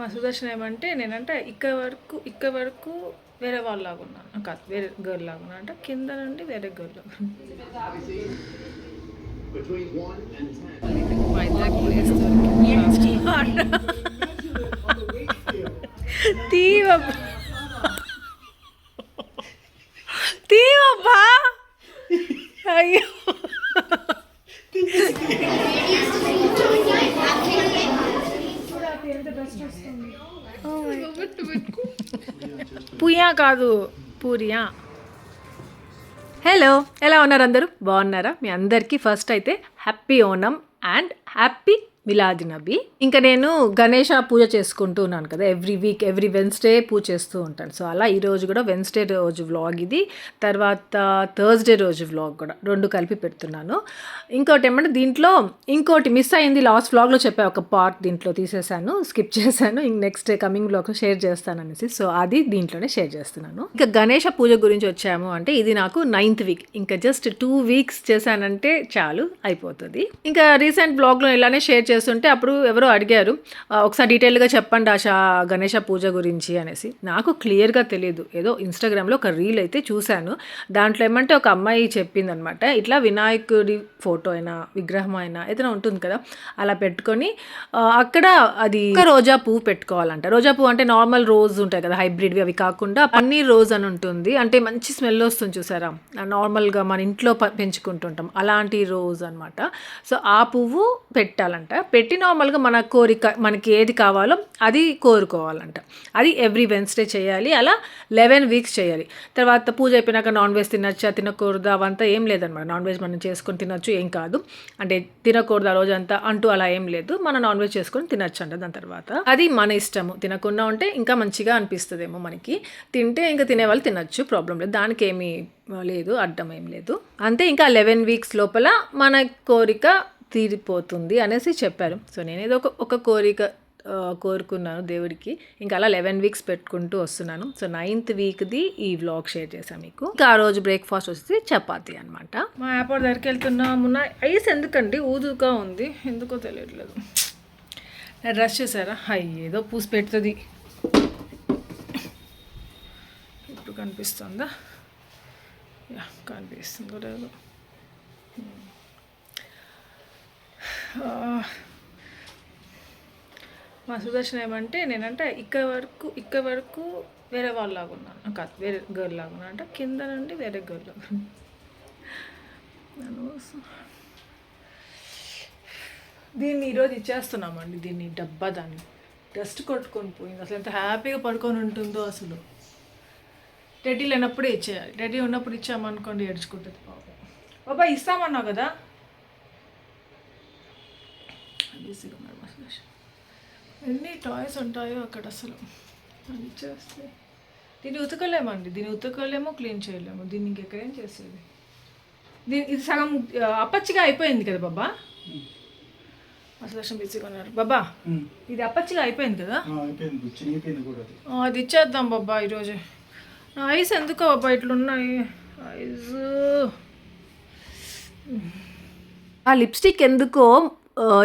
మా సుదర్శన్ ఏమంటే నేనంటే ఇక్కడ వరకు వేరే వాళ్ళలాగా ఉన్నాను, కాదు వేరే గర్ల్ లాగా ఉన్నా అంటే కింద నుండి వేరే గర్ల్ లాగా తీవబ్బా అయ్యో పుయా కాదు పూరియా. హలో, ఎలా ఉన్నారు అందరూ? బాగున్నారా? మీ అందరికీ ఫస్ట్ అయితే happy Onam and happy Milad Nabi. ఇంకా నేను గణేష పూజ చేసుకుంటూ ఉన్నాను కదా, ఎవ్రీ వీక్ ఎవ్రీ వెన్స్డే పూజ చేస్తూ ఉంటాను. సో అలా ఈరోజు కూడా వెన్స్డే రోజు వ్లాగ్ ఇది, తర్వాత థర్స్డే రోజు వ్లాగ్ కూడా రెండు కలిపి పెడుతున్నాను. ఇంకోటి ఏమంటే దీంట్లో ఇంకోటి మిస్ అయింది, లాస్ట్ వ్లాగ్లో చెప్పా ఒక పార్ట్ దీంట్లో తీసేసాను, స్కిప్ చేశాను. ఇంక నెక్స్ట్ కమింగ్ వ్లాగ్ షేర్ చేస్తాను అనేసి, సో అది దీంట్లోనే షేర్ చేస్తున్నాను. ఇంకా గణేష పూజ గురించి వచ్చాము అంటే ఇది నాకు 9th వీక్, ఇంకా జస్ట్ 2 weeks చేశానంటే చాలు అయిపోతుంది. ఇంకా రీసెంట్ బ్లాగ్లో ఇలానే షేర్ చేస్తుంటే అప్పుడు ఎవరో అడిగారు ఒకసారి డీటెయిల్గా చెప్పండి ఆశా గణేష పూజ గురించి అనేసి. నాకు క్లియర్గా తెలియదు, ఏదో ఇన్స్టాగ్రామ్లో ఒక రీల్ అయితే చూశాను. దాంట్లో ఏమంటే ఒక అమ్మాయి చెప్పిందనమాట, ఇట్లా వినాయకుడి ఫోటో అయినా విగ్రహం అయినా ఏదైనా ఉంటుంది కదా, అలా పెట్టుకొని అక్కడ అది రోజా పువ్వు పెట్టుకోవాలంట. రోజా పువ్వు అంటే నార్మల్ రోజ్ ఉంటాయి కదా హైబ్రిడ్వి, అవి కాకుండా పన్నీర్ రోజ్ అని ఉంటుంది, అంటే మంచి స్మెల్ వస్తుంది చూసారా, నార్మల్గా మన ఇంట్లో పెంచుకుంటుంటాం అలాంటి రోజ్ అనమాట. సో ఆ పువ్వు పెట్టాలంట, పెట్టి నార్మల్గా మన కోరిక మనకి ఏది కావాలో అది కోరుకోవాలంట. అది ఎవ్రీ వెన్స్డే చేయాలి, అలా 11 weeks చేయాలి. తర్వాత పూజ అయిపోయినాక నాన్ వెజ్ తినచ్చా తినకూడదు అవంతా ఏం లేదనమాట. నాన్ వెజ్ మనం చేసుకొని తినచ్చు, ఏం కాదు, అంటే తినకూడదు ఆ రోజంతా అంటూ అలా ఏం లేదు, మనం నాన్ వెజ్ చేసుకొని తినచ్చు అంట. దాని తర్వాత అది మన ఇష్టము, తినకుండా ఉంటే ఇంకా మంచిగా అనిపిస్తుందేమో మనకి, తింటే ఇంకా తినేవాళ్ళు తినచ్చు, ప్రాబ్లం లేదు, దానికి ఏమీ లేదు, అడ్డం ఏం లేదు. అంతే, ఇంకా 11 weeks లోపల మన కోరిక తీరిపోతుంది అనేసి చెప్పారు. సో నేనేదో ఒక కోరిక కోరుకున్నాను దేవుడికి, ఇంకా అలా 11 weeks పెట్టుకుంటూ వస్తున్నాను. సో 9th weekది ఈ వ్లాగ్ షేర్ చేశాను మీకు. ఇంకా ఆ రోజు బ్రేక్ఫాస్ట్ వచ్చి చపాతీ అనమాట. మా యాపర్ దగ్గరికి వెళ్తున్నాము. నా ఐస్ ఎందుకండి ఊదుగా ఉంది, ఎందుకో తెలియట్లేదు. నా డ్రెస్ చేశారా, ఏదో పూసి పెడుతుంది. ఇప్పుడు కనిపిస్తుందా? కనిపిస్తుందో లేదు. మా సుదర్శన్ ఏమంటే నేనంటే ఇక్కడ వరకు వేరే వాళ్ళలాగా ఉన్నాను, కాదు వేరే గర్ల్ లాగా ఉన్నా అంటే కింద నుండి వేరే గర్ల్ లాగా. దీన్ని ఈరోజు ఇచ్చేస్తున్నామండి, దీన్ని డబ్బా దాన్ని డస్ట్ కొట్టుకొని పోయింది. అసలు ఎంత హ్యాపీగా పడుకొని ఉంటుందో అసలు. టెడ్డీ లేనప్పుడే ఇచ్చేయాలి, టెడ్డీ ఉన్నప్పుడు ఇచ్చామనుకోండి ఏడ్చుకుంటుంది పాపం. బాబా ఇస్తామన్నావు కదా, బిజీగా ఉన్నాడు మా సుదర్శన్. ఎన్ని టాయ్స్ ఉంటాయో అక్కడ అసలు, అది ఇచ్చేస్తే. దీన్ని ఉతకలేమండి, దీన్ని ఉతకలేమో క్లీన్ చేయలేము, దీన్ని ఇంకెక్కడేం చేసేది. ఇది సగం అప్పచ్చిగా అయిపోయింది కదా బాబా. మా సుదర్శన్ బిజీగా ఉన్నారు. బాబా ఇది అప్పచ్చిగా అయిపోయింది కదా, అది ఇచ్చేద్దాం బాబా ఈరోజు. నా ఐస్ ఎందుకో బాబా ఇట్లున్నాయి ఐస్. ఆ లిప్స్టిక్ ఎందుకో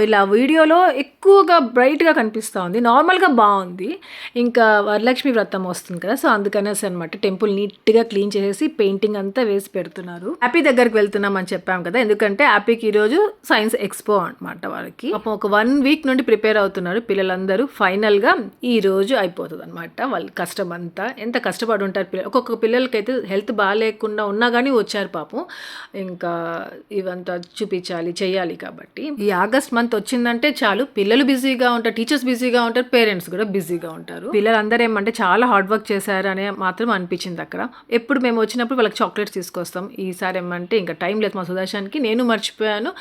ఇలా వీడియోలో ఎక్కువగా బ్రైట్గా కనిపిస్తూ ఉంది, నార్మల్గా బాగుంది. ఇంకా వరలక్ష్మి వ్రతం వస్తుంది కదా, సో అందుకనేసి అనమాట టెంపుల్ నీట్గా క్లీన్ చేసేసి పెయింటింగ్ అంతా వేసి పెడుతున్నారు. హ్యాపీ దగ్గరికి వెళ్తున్నాం అని చెప్పాం కదా, ఎందుకంటే హ్యాపీకి ఈరోజు సైన్స్ ఎక్స్పో అనమాట. వాళ్ళకి ఒక 1 week నుండి ప్రిపేర్ అవుతున్నారు పిల్లలందరూ. ఫైనల్గా ఈ రోజు అయిపోతుంది అనమాట. వాళ్ళ కష్టం అంతా ఎంత కష్టపడి ఉంటారు పిల్లలు. ఒక్కొక్క పిల్లలకైతే హెల్త్ బాగాలేకుండా ఉన్నా కానీ వచ్చారు పాపం. ఇంకా ఇవంతా చూపించాలి చెయ్యాలి కాబట్టి. ఈ ఆగస్ట్ మంత్ వచ్చిందంటే చాలు, పిల్లలు బిజీగా ఉంటారు, టీచర్స్ బిజీగా ఉంటారు, పేరెంట్స్ కూడా బిజీగా ఉంటారు. పిల్లలందరూ ఏమంటే చాలా హార్డ్ వర్క్ చేశారు అనే మాత్రం అనిపించింది అక్కడ. ఎప్పుడు మేము వచ్చినప్పుడు వాళ్ళకి చాక్లెట్స్ తీసుకొస్తాం, ఈసారి ఏమంటే ఇంకా టైం లేదు మా సుదర్శన్కి, నేను మర్చిపోయాను.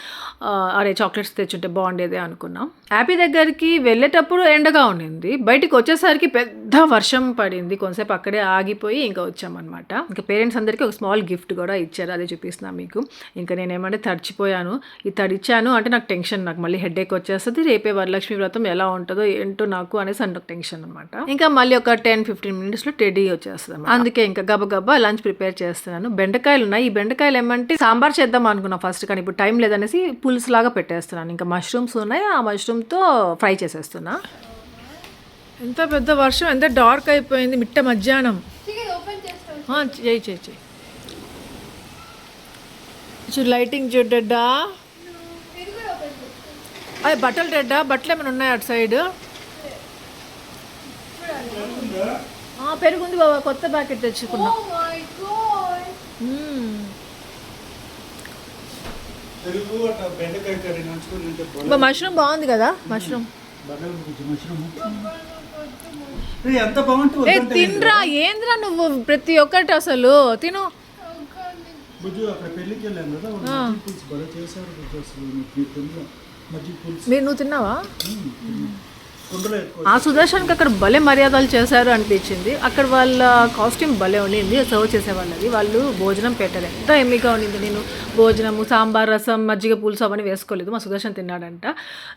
అరే చాక్లెట్స్ తెచ్చుంటే బాగుండేదే అనుకున్నాం. హ్యాపీ దగ్గరికి వెళ్ళేటప్పుడు ఎండగా ఉండింది, బయటికి వచ్చేసరికి పెద్ద వర్షం పడింది, కొంతసేపు అక్కడే ఆగిపోయి ఇంకా వచ్చామన్నమాట. ఇంకా పేరెంట్స్ అందరికీ ఒక స్మాల్ గిఫ్ట్ కూడా ఇచ్చారు, అదే చూపిస్తున్నాను మీకు. ఇంకా నేనేమంటే తడిచిపోయాను, ఇది తడిచాను అంటే నాకు టెన్షన్, నాకు మళ్ళీ హెడేక్ వచ్చేస్తుంది, రేపే వరలక్ష్మి వ్రతం ఎలా ఉంటుందో ఏంటో నాకు అనేసి అంటే టెన్షన్ అనమాట. ఇంకా మళ్ళీ ఒక 10-15 minutesలో టెడ్డీ వచ్చేస్తుంది. అందుకే ఇంకా గబగబా లంచ్ ప్రిపేర్ చేస్తున్నాను. బెండకాయలు ఉన్నాయి, ఈ బెండకాయలు ఏమంటే సాంబార్ చేద్దాం అనుకున్నా ఫస్ట్, కానీ ఇప్పుడు టైం లేదనేసి పులుసు లాగా పెట్టేస్తున్నాను. ఇంకా మష్రూమ్స్ ఉన్నాయి, ఆ మష్రూమ్తో ఫ్రై చేసేస్తున్నా. ఎంత పెద్ద వర్షం, ఎంత డార్క్ అయిపోయింది మిట్ట మధ్యాహ్నం. చేయి చేయి చేయి చూడు, లైటింగ్ చూడ్డా. అది బట్టలు రెడ్డా, బట్టలు ఏమైనా ఉన్నాయి అటు సైడ్? పెరుగుంది బాబా, కొత్త ప్యాకెట్ తెచ్చుకున్నా. మష్రూమ్ బాగుంది కదా, మష్రూమ్ తినరా. ఏంద్రా నువ్వు ప్రతి ఒక్కటి అసలు తిను. నువ్వు తిన్నావా? ఆ సుదర్శన్కి అక్కడ భలే మర్యాదలు చేశారు అనిపించింది. అక్కడ వాళ్ళ కాస్ట్యూమ్ భలే ఉండింది, సర్వ్ చేసే వాళ్ళది. వాళ్ళు భోజనం పెట్టారు, ఎంత ఎమ్మిగా ఉండింది. నేను భోజనము, సాంబార్, రసం, మజ్జిగ పులుసు అవన్నీ వేసుకోలేదు. మా సుదర్శన్ తిన్నాడంట.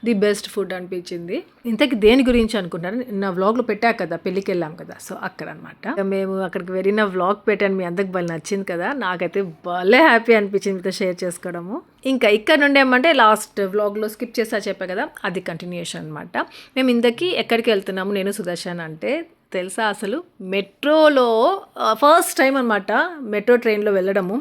ది బెస్ట్ ఫుడ్ అనిపించింది. ఇంతకీ దేని గురించి అనుకుంటారు, నా వ్లాగ్లో పెట్టా కదా, పెళ్ళికి వెళ్ళాం కదా, సో అక్కడ అనమాట. మేము అక్కడికి వెళ్ళిన వ్లాగ్ పెట్టాను, మీ అందరికి భలే నచ్చింది కదా. నాకైతే భలే హ్యాపీ అనిపించింది మీతో షేర్ చేసుకోవడము. ఇంకా ఇక్కడ నుండి ఏమంటే లాస్ట్ వ్లాగ్లో స్కిప్ చేస్తా చెప్పా కదా, అది కంటిన్యూషన్ అనమాట. మేము ఇంతకీ ఎక్కడికి వెళ్తున్నాము నేను సుదర్శన్ అంటే తెలుసా, అసలు మెట్రోలో ఫస్ట్ టైం అనమాట, మెట్రో ట్రైన్లో వెళ్ళడము.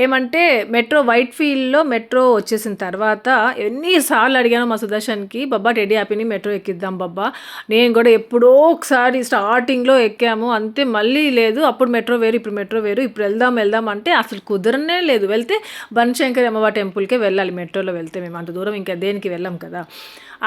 ఏమంటే మెట్రో వైట్ ఫీల్డ్లో మెట్రో వచ్చేసిన తర్వాత ఎన్నిసార్లు అడిగాను మా సుదర్శన్కి, బాబా టెడ్డీ హ్యాపీని మెట్రో ఎక్కిద్దాం బాబా. నేను కూడా ఎప్పుడో ఒకసారి స్టార్టింగ్లో ఎక్కాము అంతే, మళ్ళీ లేదు. అప్పుడు మెట్రో వేరు, ఇప్పుడు మెట్రో వేరు. ఇప్పుడు వెళ్దాం అంటే అసలు కుదరనే లేదు. వెళ్తే బనశంకరి అమ్మవారి టెంపుల్కే వెళ్ళాలి మెట్రోలో వెళ్తే. మేము అంత దూరం ఇంకా దేనికి వెళ్ళాం కదా.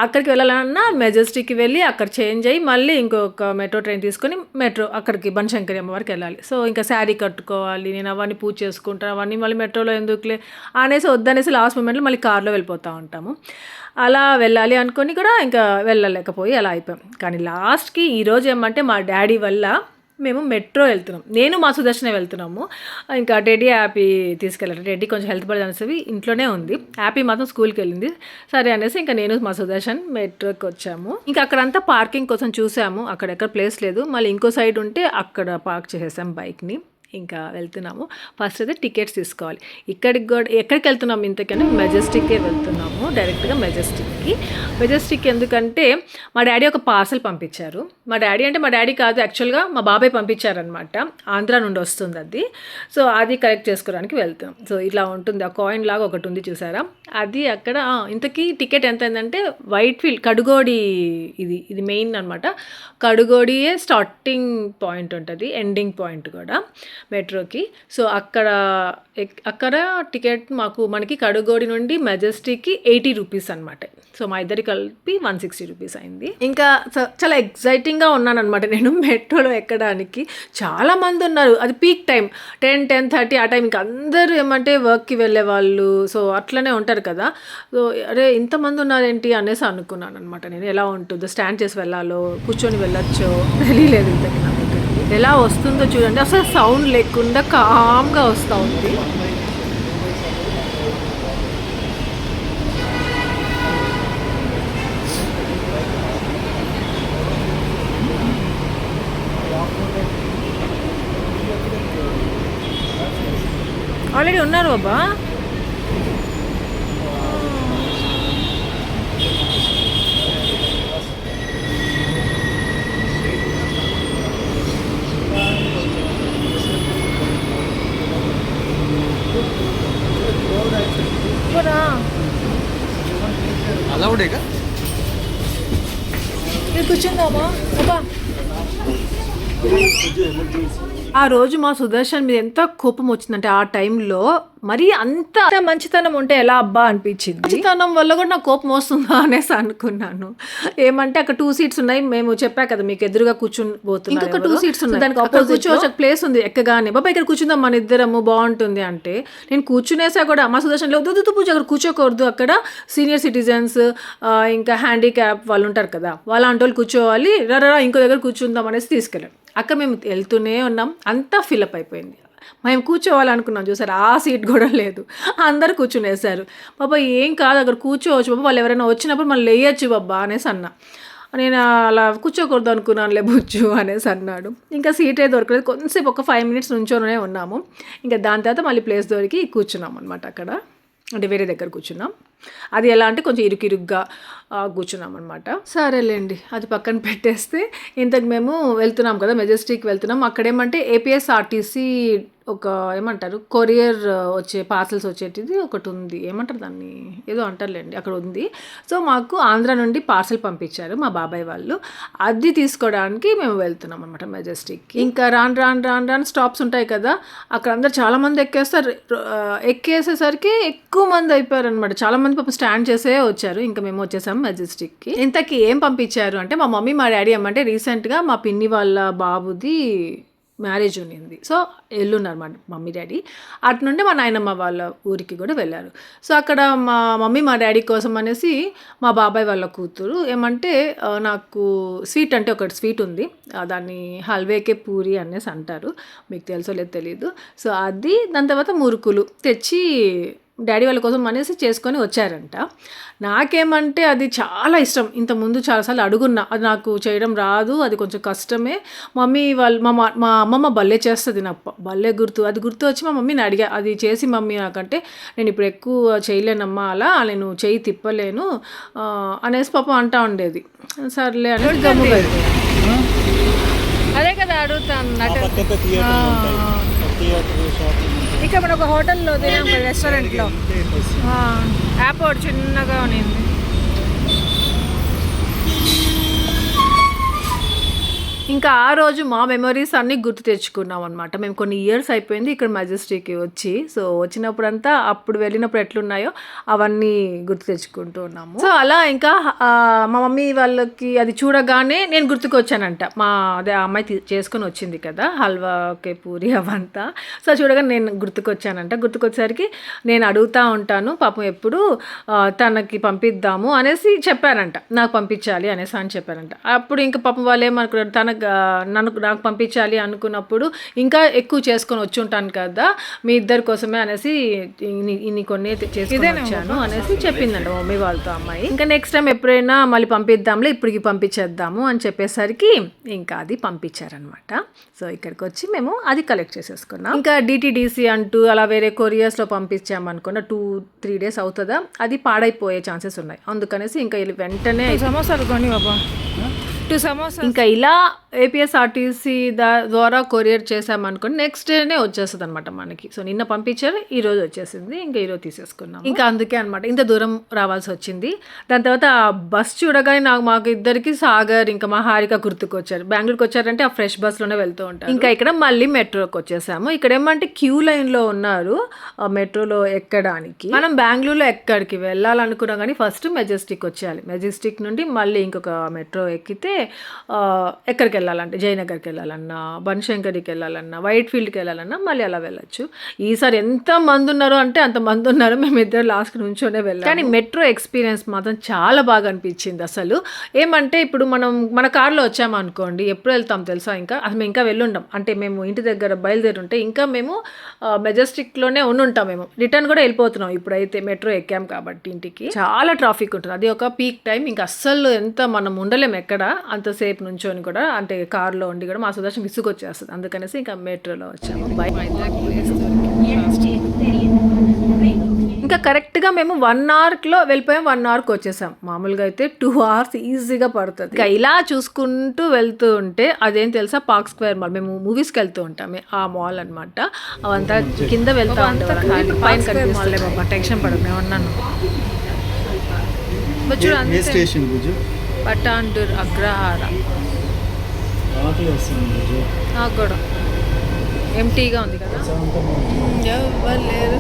అక్కడికి వెళ్ళాలన్నా మెజెస్టిక్కి వెళ్ళి అక్కడ చేంజ్ అయ్యి మళ్ళీ ఇంకొక మెట్రో ట్రైన్ తీసుకొని మెట్రో అక్కడికి బనశంకరి అమ్మవారికి వెళ్ళాలి. సో ఇంకా శారీ కట్టుకోవాలి, నేను అవన్నీ పూజ చేసుకుంటాను, అవన్నీ మళ్ళీ మెట్రోలో ఎందుకులే అనేసి వద్దనేసి లాస్ట్ మూమెంట్లో మళ్ళీ కార్లో వెళ్ళిపోతూ ఉంటాము. అలా వెళ్ళాలి అనుకొని కూడా ఇంకా వెళ్ళలేకపోయి అలా అయిపోయాం. కానీ లాస్ట్కి ఈరోజు ఏమంటే మా డాడీ వల్ల మేము మెట్రో వెళ్తున్నాం, నేను మా సుదర్శనే వెళ్తున్నాము. ఇంకా టెడ్డీ హ్యాపీ తీసుకెళ్ళారు. టెడ్డీ కొంచెం హెల్త్ పడదు అనేసి ఇంట్లోనే ఉంది, హ్యాపీ మాత్రం స్కూల్కి వెళ్ళింది. సరే అనేసి ఇంకా నేను మా సుదర్శన్ మెట్రోకి వచ్చాము. ఇంకా అక్కడంతా పార్కింగ్ కోసం చూసాము, అక్కడెక్కడ ప్లేస్ లేదు. మళ్ళీ ఇంకో సైడ్ ఉంటే అక్కడ పార్క్ చేసేసాం బైక్ని. ఇంకా వెళ్తున్నాము. ఫస్ట్ అయితే టికెట్స్ తీసుకోవాలి. ఇక్కడికి కూడా ఎక్కడికి వెళ్తున్నాము ఇంతకని మెజెస్టిక్కే వెళ్తున్నాము, డైరెక్ట్గా మెజెస్టిక్ ఎందుకంటే మా డాడీ ఒక పార్సల్ పంపించారు. మా డాడీ కాదు, యాక్చువల్గా మా బాబాయ్ పంపించారనమాట, ఆంధ్ర నుండి వస్తుంది అది. సో అది కలెక్ట్ చేసుకోవడానికి వెళ్తున్నాం. సో ఇలా ఉంటుంది, ఆ కాయిన్ లాగా ఒకటి ఉంది చూసారా, అది అక్కడ. ఇంతకీ టికెట్ ఎంత అయిందంటే వైట్ ఫీల్డ్ కడుగోడి, ఇది మెయిన్ అనమాట. కడుగోడియే స్టార్టింగ్ పాయింట్ ఉంటుంది, ఎండింగ్ పాయింట్ కూడా మెట్రోకి. సో అక్కడ టికెట్ మనకి కడుగోడి నుండి మెజెస్టిక్కి 80 రూపీస్ అనమాట. సో మా ఇద్దరికి కలిపి 160 రూపీస్ అయింది. ఇంకా చాలా ఎక్సైటింగ్గా ఉన్నాను అనమాట నేను మెట్రోలో ఎక్కడానికి. చాలామంది ఉన్నారు, అది పీక్ టైం 10-10:30 ఆ టైం. ఇంకా అందరూ ఏమంటే వర్క్కి వెళ్ళే వాళ్ళు, సో అట్లనే ఉంటారు కదా. సో అరే ఇంతమంది ఉన్నారేంటి అనేసి అనుకున్నాను అనమాట నేను. ఎలా ఉంటుందో, స్టాండ్ చేసి వెళ్ళాలో కూర్చొని వెళ్ళొచ్చో తెలియలేదు. ఇంతకీ నాకు ఎలా వస్తుందో చూడండి, అసలు సౌండ్ లేకుండా కామ్గా వస్తూ ఉంది. ఆల్రెడీ ఉన్నారు బాబా. అలౌడేగా కూర్చుందామా బాబా. ఆ రోజు మా సుదర్శన్ మీద ఎంత కోపం వచ్చిందంటే ఆ టైంలో మరి అంత మంచితనం ఉంటే ఎలా అబ్బా అనిపించింది. మంచితనం వల్ల కూడా నాకు కోపం వస్తుందా అనేసి అనుకున్నాను. ఏమంటే అక్కడ 2 సీట్స్ ఉన్నాయి, మేము చెప్పా కదా మీకు ఎదురుగా కూర్చునిపోతున్నాం, ఇంకొక 2 సీట్స్ ఉన్నాయి, దానికి అక్కడ కూర్చోవచ్చు, ప్లేస్ ఉంది ఎక్కగానే. బాబా ఇక్కడ కూర్చుందాం మన ఇద్దరము బాగుంటుంది అంటే నేను కూర్చునేసా కూడా. మా సుదర్శన్లో వద్దు పూజ అక్కడ కూర్చోకూడదు, అక్కడ సీనియర్ సిటిజన్స్ ఇంకా హ్యాండిక్యాప్ వాళ్ళు ఉంటారు కదా, వాళ్ళంటి వాళ్ళు కూర్చోవాలి, రా ఇంకో దగ్గర కూర్చుందాం అనేసి తీసుకెళ్ళాడు. అక్కడ మేము వెళ్తూనే ఉన్నాం, అంతా ఫిల్అప్ అయిపోయింది. మేము కూర్చోవాలనుకున్నాం చూసారు, ఆ సీట్ కూడా లేదు, అందరు కూర్చునేసారు. బాబా ఏం కాదు అక్కడ కూర్చోవచ్చు బాబా, వాళ్ళు ఎవరైనా వచ్చినప్పుడు మళ్ళీ లేయచ్చు బాబా అనేసి అన్నా. నేను అలా కూర్చోకూడదు అనుకున్నానులే బుజ్జు అనేసి అన్నాడు. ఇంకా సీటే దొరకలేదు, కొంతసేపు ఒక 5 మినిట్స్ నుంచోనే ఉన్నాము. ఇంకా దాని తర్వాత మళ్ళీ ప్లేస్ దొరికి కూర్చున్నాం అనమాట అక్కడ, అంటే వేరే దగ్గర కూర్చున్నాం. అది ఎలా అంటే కొంచెం ఇరుకిరుగ్గా కూర్చున్నాం అనమాట. సరేలేండి, అది పక్కన పెట్టేస్తే ఇంతకు మేము వెళ్తున్నాం కదా, మెజెస్టిక్ వెళ్తున్నాం. అక్కడేమంటే ఏపీఎస్ఆర్టీసీ ఒక ఏమంటారు కొరియర్ వచ్చే పార్సల్స్ వచ్చేటిది ఒకటి ఉంది, ఏమంటారు దాన్ని ఏదో అంటారులేండి, అక్కడ ఉంది. సో మాకు ఆంధ్ర నుండి పార్సల్ పంపించారు మా బాబాయ్ వాళ్ళు, అది తీసుకోవడానికి మేము వెళ్తున్నాం అనమాట మెజెస్టిక్కి. ఇంకా రాను స్టాప్స్ ఉంటాయి కదా, అక్కడ అందరు చాలామంది ఎక్కేస్తారు. ఎక్కేసేసరికి ఎక్కువ మంది అయిపోయారు అనమాట, చాలామంది పాపం స్టాండ్ చేసే వచ్చారు. ఇంకా మేము వచ్చేసాము మెజెస్టిక్కి. ఇంతకీ ఏం పంపించారు అంటే మా మమ్మీ మా డాడీ ఏమంటే రీసెంట్గా మా పిన్ని వాళ్ళ బాబుది మ్యారేజ్ ఉన్నింది. సో ఎల్లున్నారు మా మమ్మీ డాడీ. అటు నుండి మా నాయనమ్మ వాళ్ళ ఊరికి కూడా వెళ్ళారు. సో అక్కడ మా మమ్మీ మా డాడీ కోసం అనేసి మా బాబాయ్ వాళ్ళ కూతురు ఏమంటే నాకు స్వీట్ అంటే ఒకటి స్వీట్ ఉంది, దాన్ని హల్వేకే పూరి అనేసి అంటారు, మీకు తెలుసో లేదు తెలీదు. సో అది దాని తర్వాత మురుకులు తెచ్చి డాడీ వాళ్ళ కోసం అనేసి చేసుకొని వచ్చారంట. నాకేమంటే అది చాలా ఇష్టం, ఇంతకుముందు చాలాసార్లు అడుగున్నా, అది నాకు చేయడం రాదు, అది కొంచెం కష్టమే. మమ్మీ వాళ్ళు మా అమ్మమ్మ భలే చేస్తుంది, నాకు భలే గుర్తు, అది గుర్తు వచ్చి మా మమ్మీని అడిగా, అది చేసి మమ్మీ నాకంటే నేను ఇప్పుడు ఎక్కువ చేయలేనమ్మా, అలా నేను చేయి తిప్పలేను అనేసి పాపం అంటా ఉండేది. సర్లే అని గమ్ముగా అదే కదా అడుగుతాను. ఇక్కడ మన ఒక హోటల్లో తినాం కదా, రెస్టారెంట్లో యాప్ ఒకటి చిన్నగా ఉన్నింది. ఇంకా ఆ రోజు మా మెమరీస్ అన్నీ గుర్తు తెచ్చుకున్నాం అనమాట. మేము కొన్ని ఇయర్స్ అయిపోయింది ఇక్కడ మెజెస్టిక్కి వచ్చి. సో వచ్చినప్పుడంతా అప్పుడు వెళ్ళినప్పుడు ఎట్లున్నాయో అవన్నీ గుర్తు తెచ్చుకుంటూ ఉన్నాము. సో అలా ఇంకా మా మమ్మీ వాళ్ళకి అది చూడగానే నేను గుర్తుకు వచ్చానంట. అదే ఆ అమ్మాయి చేసుకొని వచ్చింది కదా హల్వాకే పూరి అవంతా. సో చూడగానే నేను గుర్తుకొచ్చానంట. గుర్తుకొచ్చేసరికి నేను అడుగుతూ ఉంటాను పాపం ఎప్పుడు తనకి పంపిద్దాము అనేసి చెప్పారంట, నాకు పంపించాలి అనేసి అని చెప్పారంట. అప్పుడు ఇంకా పాపం వాళ్ళు ఏమనుకున్నారు, నాకు పంపించాలి అనుకున్నప్పుడు ఇంకా ఎక్కువ చేసుకొని వచ్చి ఉంటాను కదా మీ ఇద్దరి కోసమే అనేసి ఇన్ని కొన్ని చేసుకొని వచ్చాను అనేసి చెప్పిందంట మమ్మీ వాళ్ళతో అమ్మాయి. ఇంకా నెక్స్ట్ టైం ఎప్పుడైనా మళ్ళీ పంపిద్దాంలే, ఇప్పటికి పంపించేద్దాము అని చెప్పేసరికి ఇంకా అది పంపించారనమాట. సో ఇక్కడికి వచ్చి మేము అది కలెక్ట్ చేసేసుకున్నాం. ఇంకా డిటీడీసీ అంటూ అలా వేరే కొరియర్స్లో పంపించామనుకున్న 2-3 days అవుతుందా, అది పాడైపోయే ఛాన్సెస్ ఉన్నాయి. అందుకనేసి ఇంకా వెంటనే సమోసాలు కొని బాబా ఇంకా ఇలా ఏపీఎస్ఆర్టీసీ ద్వారా కొరియర్ చేసామనుకోండి నెక్స్ట్ డేనే వచ్చేస్తుంది అనమాట మనకి. సో నిన్న పంపించారు, ఈరోజు వచ్చేసింది, ఇంకా ఈరోజు తీసేసుకున్నాం. ఇంకా అందుకే అనమాట ఇంత దూరం రావాల్సి వచ్చింది. దాని తర్వాత ఆ బస్ చూడగానే మాకు ఇద్దరికి సాగర్ ఇంకా మా హారిక గుర్తుకొచ్చారు. బెంగళూరుకి వచ్చారంటే ఆ ఫ్రెష్ బస్లోనే వెళ్తూ ఉంటారు. ఇంకా ఇక్కడ మళ్ళీ మెట్రోకి వచ్చేసాము. ఇక్కడ ఏమంటే క్యూ లైన్లో ఉన్నారు మెట్రోలో ఎక్కడానికి. మనం బెంగళూరులో ఎక్కడికి వెళ్ళాలనుకున్నాం కానీ ఫస్ట్ మెజెస్టిక్ వచ్చేయాలి. మెజెస్టిక్ నుండి మళ్ళీ ఇంకొక మెట్రో ఎక్కితే ఎక్కడికి వెళ్ళాలంటే జయనగర్కి వెళ్ళాలన్నా, బన్శంకరికి వెళ్ళాలన్నా, వైట్ ఫీల్డ్కి వెళ్ళాలన్నా మళ్ళీ అలా వెళ్ళచ్చు. ఈసారి ఎంత మంది ఉన్నారో అంటే అంత మంది ఉన్నారు, మేము ఇద్దరు లాస్ట్ నుంచోనే వెళ్ళాం. కానీ మెట్రో ఎక్స్పీరియన్స్ మాత్రం చాలా బాగా అనిపించింది. అసలు ఏమంటే ఇప్పుడు మన కార్లో వచ్చామనుకోండి, ఎప్పుడు వెళ్తాం తెలుసా, మేము ఇంకా వెళ్ళుంటాం. అంటే మేము ఇంటి దగ్గర బయలుదేరి ఉంటే ఇంకా మేము మెజెస్టిక్లోనే ఉండుంటాం. మేము రిటర్న్ కూడా వెళ్ళిపోతున్నాం ఇప్పుడైతే మెట్రో ఎక్కాం కాబట్టి. ఇంటికి చాలా ట్రాఫిక్ ఉంటుంది, అది ఒక పీక్ టైం. ఇంకా అస్సలు ఎంత మనం ఉండలేము ఎక్కడ అంతసేపు నుంచొని కూడా, అంటే కార్లో ఉండి కూడా మా సుదర్శన్ విసుగొచ్చేస్తుంది. అందుకనేసి ఇంకా మెట్రోలో వచ్చాము. ఇంకా కరెక్ట్గా మేము 1 hourలో వెళ్ళిపోయాం, 1 hourకి వచ్చేసాం. మామూలుగా అయితే 2 hours ఈజీగా పడుతుంది. ఇంకా ఇలా చూసుకుంటూ వెళ్తూ ఉంటే అదేం తెలుసా, పార్క్ స్క్వేర్ మాల్, మేము మూవీస్కి వెళ్తూ ఉంటాము ఆ మాల్ అనమాట. అవంతా కింద వెళ్తా ఉంటాం, పైన కనిపిస్తుంది. టెన్షన్ పడదు మేము అన్నాను. పటాన్డూర్ అగ్రహార నాకు కూడా ఎంటీగా ఉంది కదా, ఎవరు లేరు,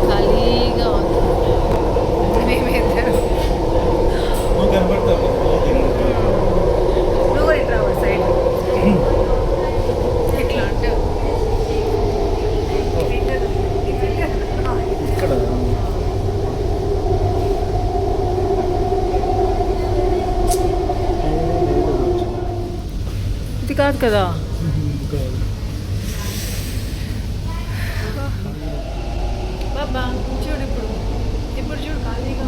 ఖాళీగా ఉంది. మేమిద్దరు నువ్వు ఇట్లా సైడ్ ఎట్లా అంటే ఇది కాదు కదా. బాబా చూడు, ఇప్పుడు చూడు ఖాళీగా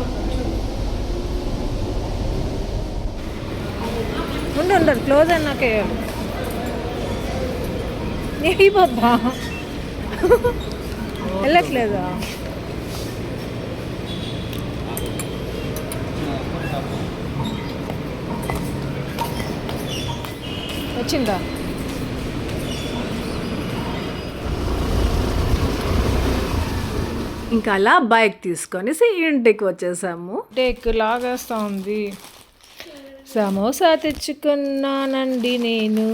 ఉండరు, క్లోజ్ అన్నాకే ఏ బాబా వెళ్ళట్లేదా. వచ్చిందా? ఇంకా అలా బైక్ తీసుకొని ఇంటికి వచ్చేసాము. డేక్ లాగేస్తా ఉంది. సమోసా తెచ్చుకున్నానండి నేను.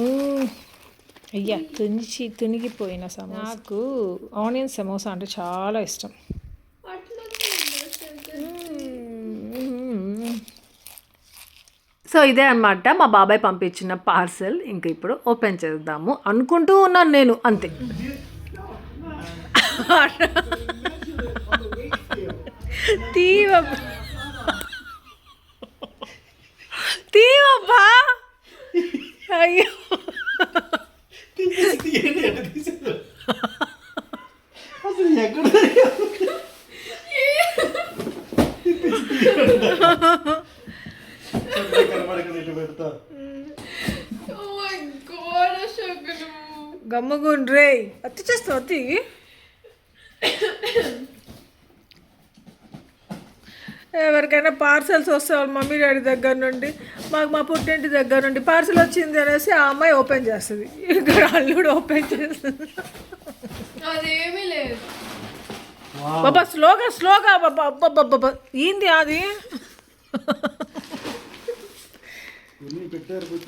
అయ్యా తునిగిపోయిన సమోసా. నాకు ఆనియన్ సమోసా అంటే చాలా ఇష్టం. సో ఇదే అనమాట మా బాబాయ్ పంపించిన పార్సెల్. ఇంకా ఇప్పుడు ఓపెన్ చేద్దాము అనుకుంటూ ఉన్నాను నేను, అంతే. తీవబ్బా. అయ్యో గమ్మగుండ్రే అతి చేస్తావు అతి. ఎవరికైనా పార్సల్స్ వస్తే వాళ్ళ మమ్మీ డాడీ దగ్గర నుండి, మాకు మా పుట్టింటి దగ్గర నుండి పార్సల్ వచ్చింది అనేసి ఆ అమ్మాయి ఓపెన్ చేస్తుంది. ఇక్కడ అల్లుడు ఓపెన్ చేస్తుంది. అదేమీ లేదు బాబా, స్లోగా బాబా. ఏంది అది?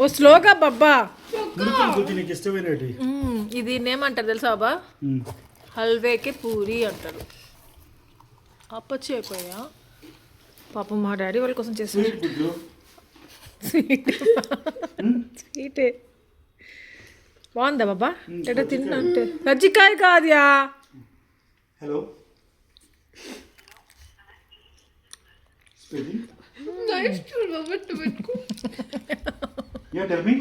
ఓ స్లోగా బాబా. ఇది ఏమంటారు తెలుసా బాబా? హల్వేకి పూరి అంటారు. అప్పచ్చి అయిపోయా పాపం మా డాడీ వాళ్ళ కోసం చేసి స్వీటే బాగుందా బాబా? ఎట తిన్నా అంటే కజ్జికాయ కాదుయా. Hello tell me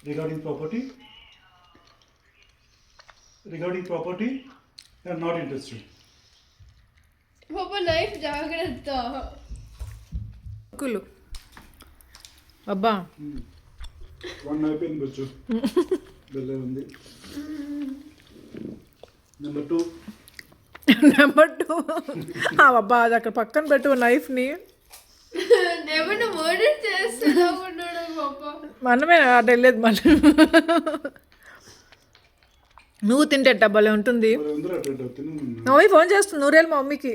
regarding property they are not interested. పాపా లైఫ్ జాగ్రత్త. కులు అబ్బా వన్ అయిపోయింది బచ్చు. బెల్ల ఉంది. నెంబర్ 2 అబ్బా అది అక్కడ పక్కన పెట్టు నైఫ్ని. ఏమైనా మర్డర్ చేస్తున్నా పాపా. మనమే అటు వెళ్ళేది మళ్ళీ. నువ్వు తింటే డబ్బాలే ఉంటుంది. ఫోన్ చేస్తుంది నూరేళ్ళు మా మమ్మీకి.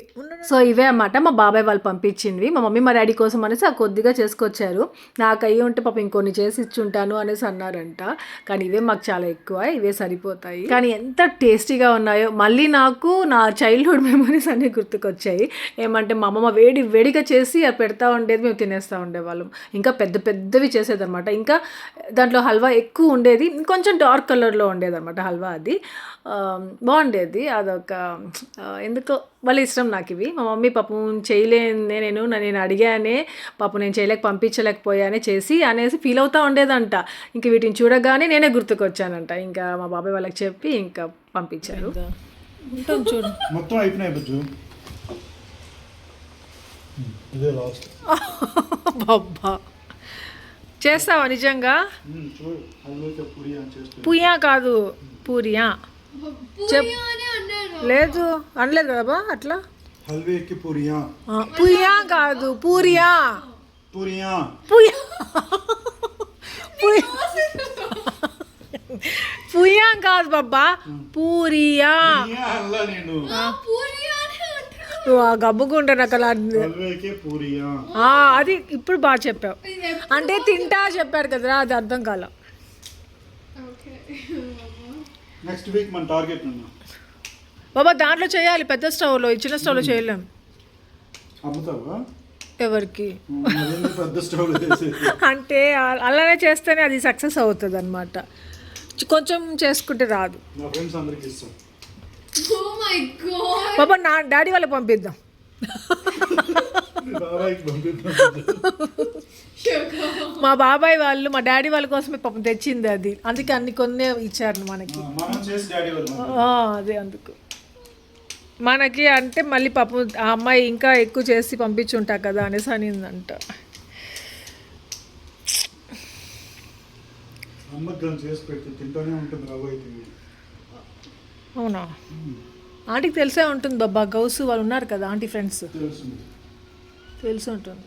సో ఇవే అన్నమాట మా బాబాయ్ వాళ్ళు పంపించింది. మా మమ్మీ మా డాడీ కోసం అనేసి ఆ కొద్దిగా చేసుకొచ్చారు. నాకు అయ్యి ఉంటే పాప ఇంకొన్ని చేసి ఇచ్చుంటాను అనేసి అన్నారంట. కానీ ఇవే మాకు చాలా ఎక్కువ, ఇవే సరిపోతాయి. కానీ ఎంత టేస్టీగా ఉన్నాయో మళ్ళీ నాకు నా చైల్డ్హుడ్ మెమరీస్ అన్నీ గుర్తుకొచ్చాయి. ఏమంటే మా అమ్మమ్మ వేడిగా చేసి అది పెడతా ఉండేది, మేము తినేస్తూ ఉండేవాళ్ళం. ఇంకా పెద్దవి చేసేదన్నమాట. ఇంకా దాంట్లో హల్వా ఎక్కువ ఉండేది, ఇంకొంచెం డార్క్ కలర్లో ఉండేదన్నమాట హల్వా. అది బాగుండేది. అదొక ఎందుకో వాళ్ళ ఇష్టం నాకు ఇవి. మా మమ్మీ పాపం చేయలేనే నేను అడిగానే పాపం నేను పంపించలేకపోయానే చేసి అనేసి ఫీల్ అవుతూ ఉండేదంట. ఇంక వీటిని చూడగానే నేనే గుర్తుకొచ్చానంట. ఇంకా మా బాబాయ్ వాళ్ళకి చెప్పి ఇంకా పంపించారు. చూడు మొత్తం అయిపోయినాయి బచ్చు. ఇదే లాస్ట్. బాబా చేస్తావా నిజంగా? పుయ్యా కాదు పూరియా. లేదు అనలేదు కదా బా అట్లా. హల్వేకి పూరియా. పుయ్యా కాదు పూరియా. పూరియా పుయ్యా కాదు బాబా, పూరియా. నువ్వు ఆ గబ్బుకుంటా నాకు అలా. అది ఇప్పుడు బాగా చెప్పావు. అంటే తింటా చెప్పారు కదరా, అది అర్థం కాల. నెక్స్ట్ వీక్ మన టార్గెట్ బాబా దాంట్లో చేయాలి, పెద్ద స్టవ్లో. ఈ చిన్న స్టవ్లో చేయలేం. అమ్ముతావా? ఎవరికి? పెద్ద స్టవ్ అంటే అలానే చేస్తేనే అది సక్సెస్ అవుతుంది అనమాట. కొంచెం చేసుకుంటే రాదు. నా ఫ్రెండ్స్ అందరికి ఇస్తాం. బాబా నా డాడీ వాళ్ళకి పంపిద్దాం. మా బాబాయ్ వాళ్ళు మా డాడీ వాళ్ళ కోసమే పాపం తెచ్చింది అది. అందుకే అన్ని కొన్నే ఇచ్చారు మనకి. అదే అందుకు మనకి అంటే మళ్ళీ పాపం ఆ అమ్మాయి ఇంకా ఎక్కువ చేసి పంపించుంటా కదా అనేసి అనిందంట. అవునా? ఆంటీకి తెలిసే ఉంటుంది బాబా. గౌసు వాళ్ళు ఉన్నారు కదా ఆంటీ ఫ్రెండ్స్, తెలిసి ఉంటుంది.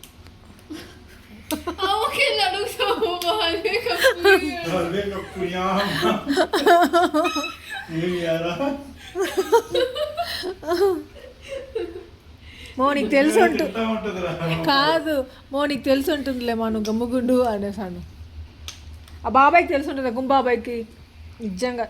అమ్మకెళ్ళి అడుగుతావు బాగా కప్పులు. अरे कपुरिया ये यारा నీకు తెలిసి ఉంటుంది తింటా ఉంటదిరా కాదు నీకు తెలిసి ఉంటుందిలే నువ్వు గమ్ముగుండు అనేసాను. ఆ బాబాయ్కి తెలిసి ఉంటుంది గుంబాబాయ్కి నిజంగా.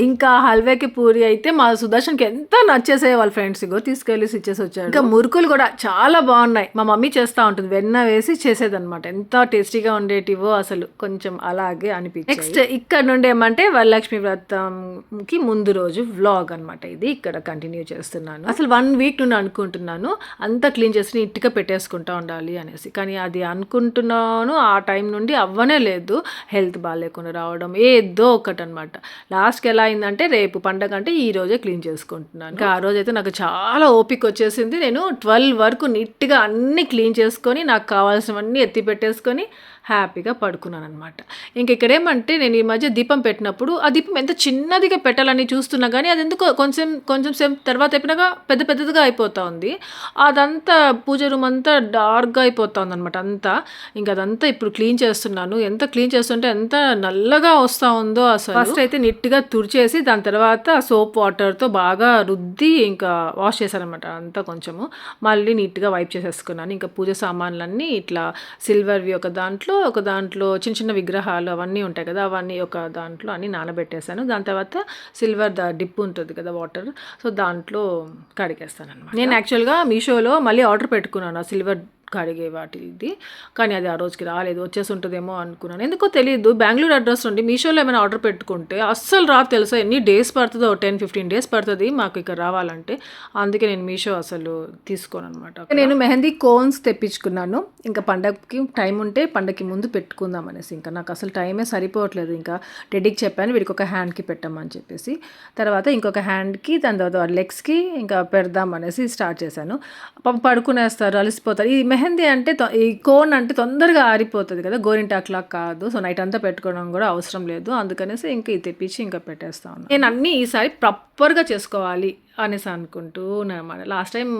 ఇంకా హల్వాకి పూరి అయితే మా సుదర్శన్కి ఎంత నచ్చేసాయి వాళ్ళ ఫ్రెండ్స్ ఇగో తీసుకెళ్ళి ఇచ్చేసి వచ్చారు. ఇంకా మురుకులు కూడా చాలా బాగున్నాయి. మా మమ్మీ చేస్తూ ఉంటుంది, వెన్న వేసి చేసేదన్నమాట. ఎంత టేస్టీగా ఉండేటివో అసలు కొంచెం అలాగే అనిపించింది. నెక్స్ట్ ఇక్కడ నుండి ఏమంటే వరలక్ష్మి వ్రతంకి ముందు రోజు వ్లాగ్ అనమాట. ఇది ఇక్కడ కంటిన్యూ చేస్తున్నాను. అసలు 1 వీక్ నుండి అనుకుంటున్నాను అంతా క్లీన్ చేసి నీట్గా పెట్టేసుకుంటా ఉండాలి అనేసి, కానీ అది అనుకుంటున్నాను ఆ టైం నుండి అవ్వనే లేదు. హెల్త్ బాగాలేకుండా రావడం ఏదో ఒకటి అనమాట. లాస్ట్కి ఎలా అయిందంటే రేపు పండగ అంటే ఈ రోజే క్లీన్ చేసుకుంటున్నాను. ఇంకా ఆ రోజైతే నాకు చాలా ఓపిక వచ్చేసింది. నేను 12 వరకు నీట్గా అన్నీ క్లీన్ చేసుకొని నాకు కావాల్సినవన్నీ ఎత్తి పెట్టేసుకొని హ్యాపీగా పడుకున్నాను అనమాట. ఇంక ఇక్కడ ఏమంటే నేను ఈ మధ్య దీపం పెట్టినప్పుడు ఆ దీపం ఎంత చిన్నదిగా పెట్టాలని చూస్తున్నా కానీ అది ఎందుకో కొంచెం సేపు తర్వాత అయిపోయినాక పెద్దదిగా అయిపోతూ ఉంది. అదంతా పూజ రూమ్ అంతా డార్క్గా అయిపోతుంది అనమాట అంతా. ఇంకా అదంతా ఇప్పుడు క్లీన్ చేస్తున్నాను. ఎంత క్లీన్ చేస్తుంటే ఎంత నల్లగా వస్తూ ఉందో అసలు. ఫస్ట్ అయితే నీట్గా తుడిచేసి దాని తర్వాత సోప్ వాటర్తో బాగా రుద్ది ఇంకా వాష్ చేశానమాట అంతా కొంచెము. మళ్ళీ నీట్గా వైప్ చేసేసుకున్నాను. ఇంకా పూజ సామాన్లన్నీ ఇట్లా సిల్వర్వి ఒక దాంట్లో చిన్న చిన్న విగ్రహాలు అవన్నీ ఉంటాయి కదా, అవన్నీ ఒక దాంట్లో అన్నీ నానబెట్టేశాను. దాని తర్వాత సిల్వర్ డిప్ ఉంటుంది కదా వాటర్, సో దాంట్లో కడిగేస్తాను అనమాట. నేను యాక్చువల్గా మీషోలో మళ్ళీ ఆర్డర్ పెట్టుకున్నాను ఆ సిల్వర్ కడిగే వాటిది, కానీ అది ఆ రోజుకి రాలేదు. వచ్చేసి ఉంటుందేమో అనుకున్నాను. ఎందుకో తెలియదు. బెంగళూరు అడ్రస్ నుండి మీషోలో ఏమైనా ఆర్డర్ పెట్టుకుంటే అస్సలు రాదు తెలుసా. ఎన్ని డేస్ పడుతుందో 10-15 డేస్ పడుతుంది మాకు ఇక్కడ రావాలంటే. అందుకే నేను మీషో అసలు తీసుకోను అనమాట. నేను మెహందీ కోన్స్ తెప్పించుకున్నాను. ఇంకా పండగకి టైం ఉంటే పండగకి ముందు పెట్టుకుందాం అనేసి. ఇంకా నాకు అసలు టైమే సరిపోవట్లేదు. ఇంకా టెడ్డీకి చెప్పాను వీడికి ఒక హ్యాండ్కి పెట్టామని చెప్పేసి, తర్వాత ఇంకొక హ్యాండ్కి, దాని తర్వాత లెగ్స్కి ఇంకా పెడదాం అనేసి స్టార్ట్ చేశాను. పడుకునేస్తారు, అలసిపోతారు. ఈ మెహందీ అంటే ఈ కోన్ అంటే తొందరగా ఆరిపోతుంది కదా, గోరింటాక్లా కాదు. సో నైట్ అంతా పెట్టుకోవడం కూడా అవసరం లేదు. అందుకనేసి ఇంకా ఇది తెప్పించి ఇంకా పెట్టేస్తా ఉన్నాను. నేను అన్నీ ఈసారి ప్రాపర్గా చేసుకోవాలి అనేసి అనుకుంటున్నాను అన్నమాట. లాస్ట్ టైం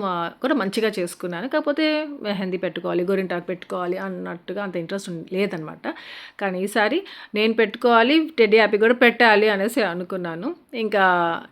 కూడా మంచిగా చేసుకున్నాను, కాకపోతే మెహందీ పెట్టుకోవాలి, గోరింటాకు పెట్టుకోవాలి అన్నట్టుగా అంత ఇంట్రెస్ట్ లేదనమాట. కానీ ఈసారి నేను పెట్టుకోవాలి, టెడ్డీ హ్యాపీ కూడా పెట్టాలి అనేసి అనుకున్నాను. ఇంకా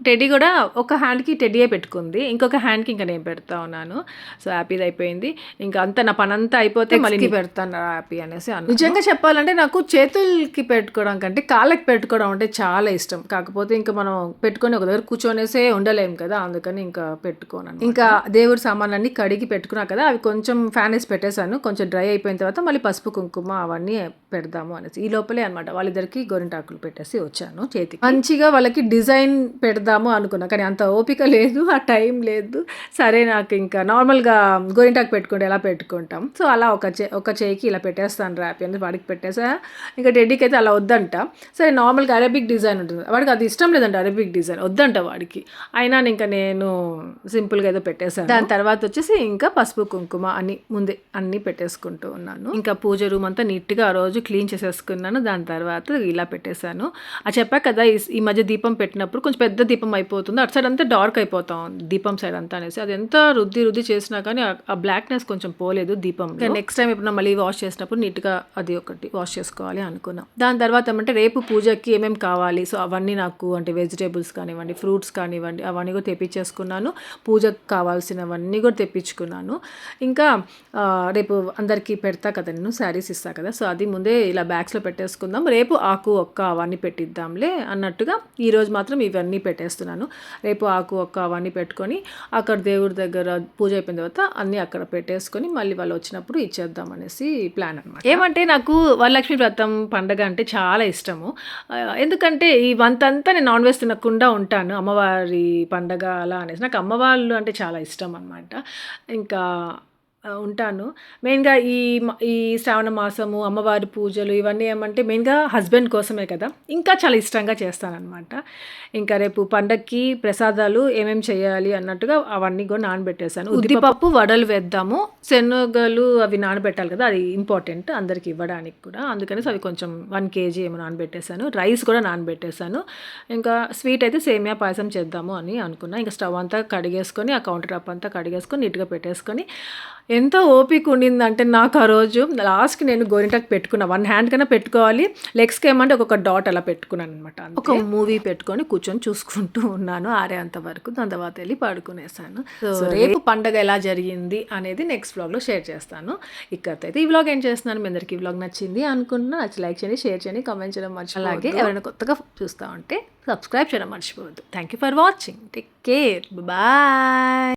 టెడ్డీ కూడా ఒక హ్యాండ్కి టెడ్డీయే పెట్టుకుంది, ఇంకొక హ్యాండ్కి ఇంకా నేను పెడతా ఉన్నాను. సో హ్యాపీది అయిపోయింది. ఇంకా అంతా నా పని అంతా అయిపోతే మళ్ళీ పెడతాను హ్యాపీ అనేసి నిజంగా చెప్పాలంటే నాకు చేతులకి పెట్టుకోవడం కంటే కాళ్ళకి పెట్టుకోవడం అంటే చాలా ఇష్టం. కాకపోతే ఇంకా మనం పెట్టుకొని ఒక దగ్గర కూర్చొనేసే ఉండలేము కదా, అందుకని ఇంకా పెట్టుకోను. ఇంకా దేవుడి సామాన్లన్నీ కడిగి పెట్టుకున్నా కదా, అవి కొంచెం ఫ్యాన్ వేసి పెట్టేశాను. కొంచెం డ్రై అయిపోయిన తర్వాత మళ్ళీ పసుపు కుంకుమ అవన్నీ పెడదాము అనేసి ఈ లోపలే అనమాట వాళ్ళిద్దరికి గోరింటాకులు పెట్టేసి వచ్చాను చేతికి. మంచిగా వాళ్ళకి డిజైన్ పెడదాము అనుకున్నా, కానీ అంత ఓపిక లేదు, ఆ టైం లేదు. సరే నాకు ఇంకా నార్మల్గా గోరింటాకు పెట్టుకుంటే ఎలా పెట్టుకుంటాం, సో అలా ఒక చేయికి ఇలా పెట్టేస్తాను ర్యాప్ అని వాడికి పెట్టేసా. ఇంకా టెడ్డీకి అయితే అలా వద్దంట. సరే నార్మల్గా అరబిక్ డిజైన్ ఉంటుంది, వాడికి అది ఇష్టం లేదంట, అరబిక్ డిజైన్ వద్దంట వాడికి. అయినా ఇంకా నేను సింపుల్గా ఏదో పెట్టేశాను. దాని తర్వాత వచ్చేసి ఇంకా పసుపు కుంకుమ ముందే అన్నీ పెట్టేసుకుంటూ ఉన్నాను. ఇంకా పూజ రూమ్ అంతా నీట్గా ఆ రోజు క్లీన్ చేసేసుకున్నాను. దాని తర్వాత ఇలా పెట్టేశాను. అది చెప్పా కదా ఈ మధ్య దీపం పెట్టినప్పుడు కొంచెం పెద్ద దీపం అయిపోతుంది, అటు సైడ్ అంతా డార్క్ అయిపోతా ఉంది దీపం సైడ్ అంతా అనేసి. అది ఎంత రుద్ది చేసినా కానీ ఆ బ్లాక్నెస్ కొంచెం పోలేదు దీపం. నెక్స్ట్ టైం ఎప్పుడన్నా మళ్ళీ వాష్ చేసినప్పుడు నీట్గా అది ఒకటి వాష్ చేసుకోవాలి అనుకున్నాం. దాని తర్వాత ఏమంటే రేపు పూజకి ఏమేమి కావాలి, సో అవన్నీ నాకు అంటే వెజిటేబుల్స్ కానివ్వండి, ఫ్రూట్స్ కానివ్వండి అవన్నీ కూడా తెప్పించేసుకున్నాను. పూజకు కావాల్సినవన్నీ కూడా తెప్పించుకున్నాను. ఇంకా రేపు అందరికీ పెడతా కదా, నేను శారీస్ ఇస్తా కదా, సో అది ముందే ఇలా బ్యాగ్స్లో పెట్టేసుకుందాం, రేపు ఆకు ఒక్క అవన్నీ పెట్టిద్దాంలే అన్నట్టుగా ఈరోజు మాత్రం ఇవన్నీ పెట్టేస్తున్నాను. రేపు ఆకు ఒక్క అవన్నీ పెట్టుకొని అక్కడ దేవుడి దగ్గర పూజ అయిపోయిన తర్వాత అన్నీ అక్కడ పెట్టేసుకొని మళ్ళీ వాళ్ళు వచ్చినప్పుడు ఇచ్చేద్దాం అనేసి ప్లాన్ అనమాట. ఏమంటే నాకు వరలక్ష్మి వ్రతం పండగ అంటే చాలా ఇష్టము. ఎందుకంటే ఈ మంత్ అంతా నేను నాన్ వెజ్ తినకుండా ఉంటాను, అమ్మవారి పండగ అలా అనేసి. నాకు అమ్మవాళ్ళు అంటే చాలా ఇష్టం అనమాట. ఇంకా ఉంటాను. మెయిన్గా ఈ శ్రావణ మాసము అమ్మవారి పూజలు ఇవన్నీ ఏమంటే మెయిన్గా హస్బెండ్ కోసమే కదా, ఇంకా చాలా ఇష్టంగా చేస్తానన్నమాట. ఇంకా రేపు పండగకి ప్రసాదాలు ఏమేమి చేయాలి అన్నట్టుగా అవన్నీ కూడా నానబెట్టేశాను. ఉద్దిపప్పు వడలు వేద్దాము, శనగలు అవి నానబెట్టాలి కదా, అది ఇంపార్టెంట్ అందరికి ఇవ్వడానికి కూడా, అందుకని అవి కొంచెం 1 kg ఏమో నానబెట్టేశాను. రైస్ కూడా నానబెట్టేశాను. ఇంకా స్వీట్ అయితే సేమియా పాయసం చేద్దాము అని అనుకున్నా. ఇంకా స్టవ్ అంతా కడిగేసుకొని ఆ కౌంటర్ టాప్ అంతా కడిగేసుకొని నీట్గా పెట్టేసుకొని ఎంత ఓపిక ఉండిందంటే నాకు ఆ రోజు లాస్ట్కి నేను గోరింటాకు పెట్టుకున్నా, 1 హ్యాండ్ కన్నా పెట్టుకోవాలి, లెగ్స్కి ఏమంటే ఒక్కొక్క డాట్ అలా పెట్టుకున్నాను అనమాట. ఒక మూవీ పెట్టుకొని కూర్చొని చూసుకుంటూ ఉన్నాను ఆరేంత వరకు. దాని తర్వాత వెళ్ళి పడుకునేసాను. సో రేపు పండగ ఎలా జరిగింది అనేది నెక్స్ట్ వ్లాగ్లో షేర్ చేస్తాను. ఇక్కడితో అయితే ఈ వ్లాగ్ ఏం చేస్తున్నాను. మీ అందరికీ ఈ వ్లాగ్ నచ్చింది అనుకుంటున్నా. నచ్చి లైక్ చేయండి, షేర్ చేయండి, కామెంట్ చేయడం మర్చిపోవద్దు. అలాగే ఎవరైనా కొత్తగా చూస్తూ ఉంటే సబ్స్క్రైబ్ చేయడం మర్చిపోవద్దు. Thank you for watching. Take care, bye.